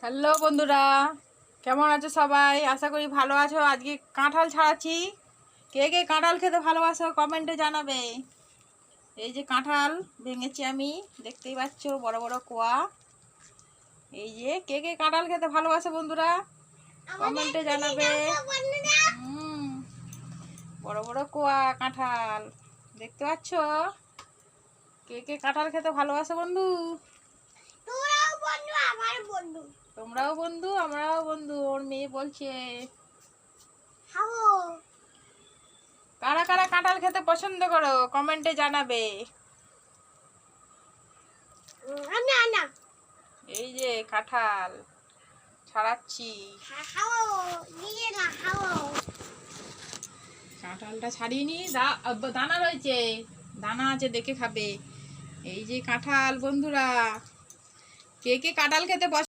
Hello বন্ধুরা, কেমন আছো সবাই? আশা করি ভালো আছো। আজকে কাঁঠাল ছাড়াচ্ছি। কে কে কাঁঠাল খেতে ভালোবাসো কমেন্টে জানাবে। এই যে কাঁঠাল ভেঙেছি আমি, দেখতেই পাচ্ছ বড় বড় কোয়া। এই যে কে কে কাঁঠাল খেতে ভালোবাসো বন্ধুরা কমেন্টে জানাবে। হুম, বড় বড় কোয়া কাঁঠাল দেখতে পাচ্ছ। কে কে কাঁঠাল খেতে ভালোবাসো বন্ধু? তোমরাও বন্ধু আমরাও বন্ধু। ওর মেয়ে বলছে কারা কারা কাঁঠাল খেতে পছন্দ করো কমেন্টে জানাবে। এই যে কাঁঠাল ছাড়াচ্ছি। কাঁঠালটা ছাড়িয়ে নি, দানা রয়েছে, দানা আছে দেখে খাবে। এই যে কাঁঠাল বন্ধুরা, কে কে কাঁঠাল খেতে